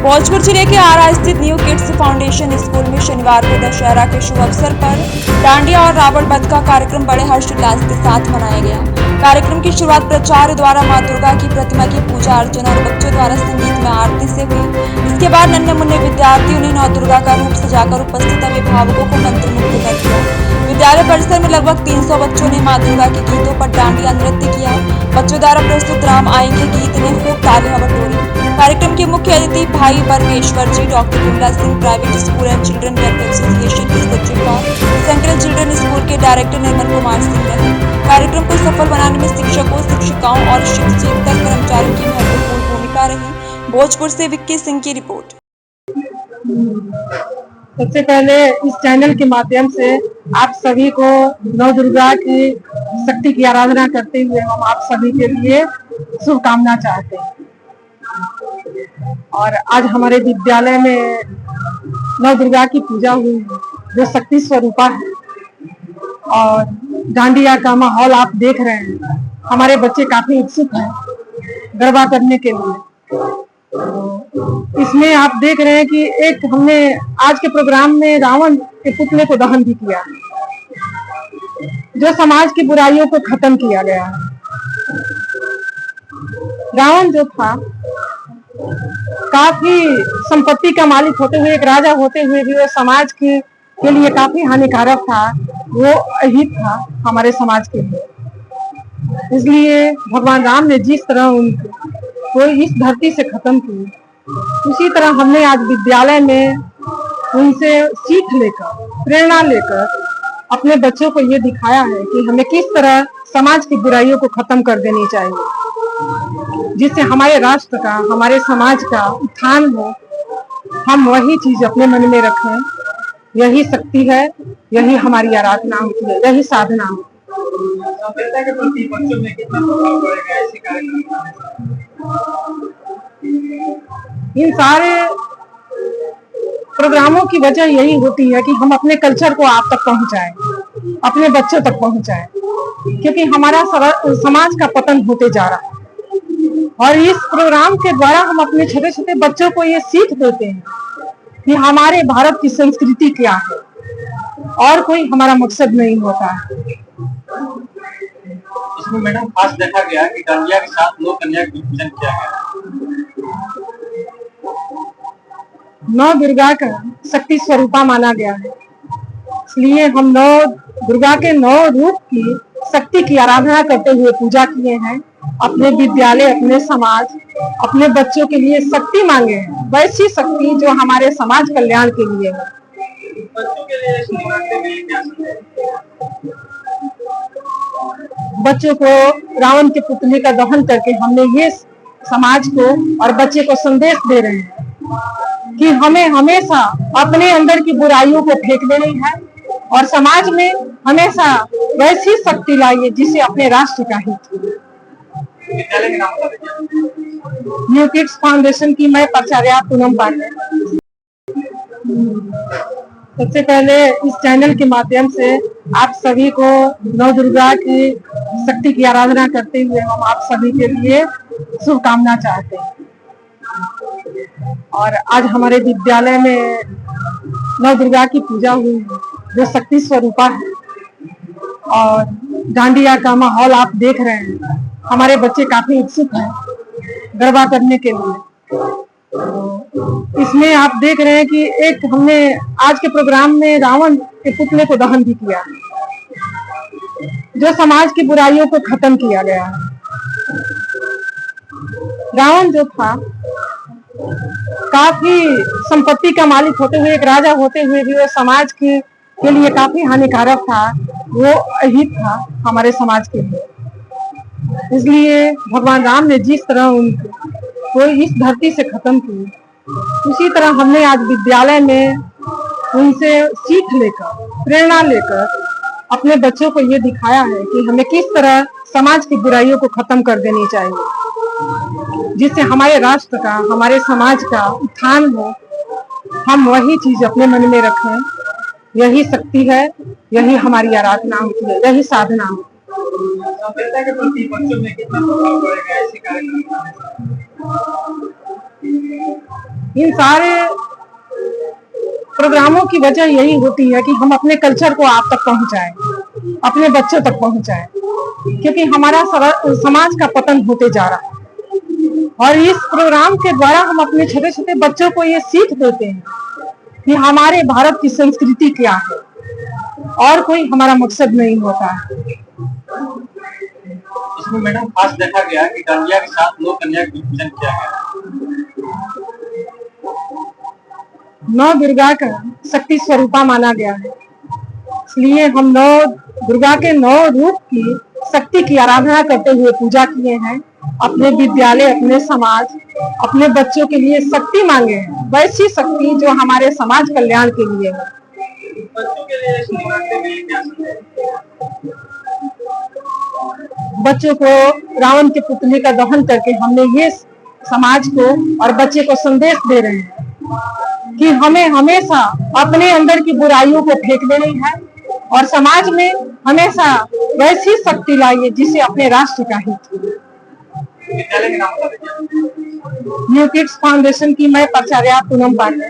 भोजपुर जिले के आरा स्थित न्यू किड्स फाउंडेशन स्कूल में शनिवार को दशहरा के शुभ अवसर पर डांडिया और रावण वध का कार्यक्रम बड़े हर्षोल्लास के साथ मनाया गया। कार्यक्रम की शुरुआत प्राचार्य द्वारा मां दुर्गा की प्रतिमा की पूजा अर्चना और बच्चों द्वारा संगीत में आरती से हुई। इसके बाद नन्हे मुन्ने विद्यार्थियों ने नौ दुर्गा का रूप सजाकर उपस्थित अभिभावकों को मंत्रमुग्ध कर दिया। विद्यालय परिसर में लगभग 300 बच्चों ने मां दुर्गा के गीतों पर डांडिया नृत्य किया। बच्चों द्वारा प्रस्तुत राम आएंगे गीत ने खूब तालियां बटोरी। कार्यक्रम के मुख्य अतिथि भाई Barmeshwar ji, doctor Vimla Singh, private school and children welfare association के सचिव व सेंट्रल चिल्ड्रन स्कूल के डायरेक्टर निर्मल कुमार सिंह रहे। कार्यक्रम को सफल बनाने में शिक्षकों, शिक्षिकाओं और शिक्षकेतर कर्मचारियों की महत्वपूर्ण भूमिका रही। भोजपुर से विक्की सिंह की रिपोर्ट। सबसे पहले इस चैनल के माध्यम से आप सभी को नौ दुर्गा की शक्ति की आराधना करते हुए हम आप सभी के लिए शुभकामना चाहते हैं। और आज हमारे विद्यालय में नौ दुर्गा की पूजा हुई जो शक्ति स्वरूपा है और डांडिया का माहौल आप देख रहे हैं। हमारे बच्चे काफी उत्सुक हैं गरबा करने के लिए। इसमें आप देख रहे हैं कि एक हमने आज के प्रोग्राम में रावण के पुतले को दहन भी किया, जो समाज की बुराइयों को खत्म किया गया है। रावण जो था काफी संपत्ति का मालिक होते हुए, एक राजा होते हुए भी वो समाज के लिए काफी हानिकारक था। वो अहित था हमारे समाज के लिए। इसलिए भगवान राम ने जिस तरह उनको इस धरती से खत्म की, उसी तरह हमने आज विद्यालय में उनसे सीख लेकर, प्रेरणा लेकर अपने बच्चों को ये दिखाया है कि हमें किस तरह समाज की बुराइयों को खत्म कर देनी चाहिए, जिससे हमारे राष्ट्र का, हमारे समाज का उत्थान हो। हम वही चीज अपने मन में रखें। यही शक्ति है, यही हमारी आराधना होती है, यही साधना है। सभ्यता के प्रति बच्चों में कितना प्रभाव पड़ेगा ऐसे कार्यक्रम? इन सारे प्रोग्रामों की वजह यही होती है कि हम अपने कल्चर को आप तक पहुंचाएं, अपने बच्चों तक पहुंचाएं, क्योंकि हमारा समाज का पतन होते जा रहा है। और इस प्रोग्राम के द्वारा हम अपने छोटे छोटे बच्चों को ये सीख देते हैं कि हमारे भारत की संस्कृति क्या है और कोई हमारा मकसद नहीं होता है। इसमें मैडम खास देखा गया कि डांडिया के साथ नौ कन्या की पूजन किया गया। नौ दुर्गा का शक्ति स्वरूपा माना गया है, इसलिए हम नौ दुर्गा के 9 रूप की शक्ति की आराधना करते हुए पूजा किए हैं। अपने विद्यालय, अपने समाज, अपने बच्चों के लिए शक्ति मांगे हैं, वैसी शक्ति जो हमारे समाज कल्याण के लिए है। बच्चों के लिए क्या बच्चों को रावण के पुतले का दहन करके हमने ये समाज को और बच्चे को संदेश दे रहे हैं कि हमें हमेशा अपने अंदर की बुराइयों को फेंक देनी है और समाज में हमेशा वैसी शक्ति लाइए जिससे अपने राष्ट्र का हित हो। विद्यालय के नाम न्यू किड्स फाउंडेशन की मैं प्राचार्य पूनम पांडे। सबसे पहले इस चैनल के माध्यम से आप सभी को नौ दुर्गा की शक्ति की आराधना करते हुए हम आप सभी के लिए शुभकामना चाहते हैं। और आज हमारे विद्यालय में नौ दुर्गा की पूजा हुई जो शक्ति स्वरूपा है और डांडिया का माहौल आप देख रहे हैं। हमारे बच्चे काफी उत्सुक हैं गरबा करने के लिए। इसमें आप देख रहे हैं कि एक हमने आज के प्रोग्राम में रावण के पुतले को दहन भी किया, जो समाज की बुराइयों को खत्म किया गया है। रावण जो था काफी संपत्ति का मालिक होते हुए, एक राजा होते हुए भी वो समाज के लिए काफी हानिकारक था। वो अहित था हमारे समाज के लिए। इसलिए भगवान राम ने जिस तरह उनको इस धरती से खत्म की, उसी तरह हमने आज विद्यालय में उनसे सीख लेकर, प्रेरणा लेकर अपने बच्चों को ये दिखाया है कि हमें किस तरह समाज की बुराइयों को खत्म कर देनी चाहिए, जिससे हमारे राष्ट्र का, हमारे समाज का उत्थान हो। हम वही चीज अपने मन में रखें। यही शक्ति है, यही हमारी आराधना होती है, यही साधना है। सभ्यता के प्रति बच्चों में कितना प्रभाव पड़ेगा ऐसे कार्यक्रम? इन सारे प्रोग्रामों की वजह यही होती है कि हम अपने कल्चर को आप तक पहुंचाएं, अपने बच्चों तक पहुंचाएं, क्योंकि हमारा समाज का पतन होते जा रहा है। और इस प्रोग्राम के द्वारा हम अपने छोटे छोटे बच्चों को ये सीख देते हैं कि हमारे भारत की संस्कृति क्या है, और कोई हमारा मकसद नहीं होता है। इसमें मैडम खास देखा गया कि डांडिया के साथ नौ कन्या की पूजन किया गया। नौ दुर्गा का शक्ति स्वरूपा माना गया है, इसलिए हम नौ दुर्गा के 9 रूप की शक्ति की आराधना करते हुए पूजा किए हैं। अपने विद्यालय, अपने समाज, अपने बच्चों के लिए शक्ति मांगे हैं, वैसी शक्ति जो हमारे समाज कल्याण के लिए है। बच्चों के लिए शिवरात्रि में क्या संदेश? बच्चों को रावण के पुतले का दहन करके हमने ये समाज को और बच्चे को संदेश दे रहे हैं कि हमें हमेशा अपने अंदर की बुराइयों को फेंक देनी है और समाज में हमेशा वैसी शक्ति लाइए जिससे अपने राष्ट्र का हित हो। विद्यालय के नाम बता दीजिए। न्यू किड्स फाउंडेशन की मैं प्राचार्य पूनम पांडे।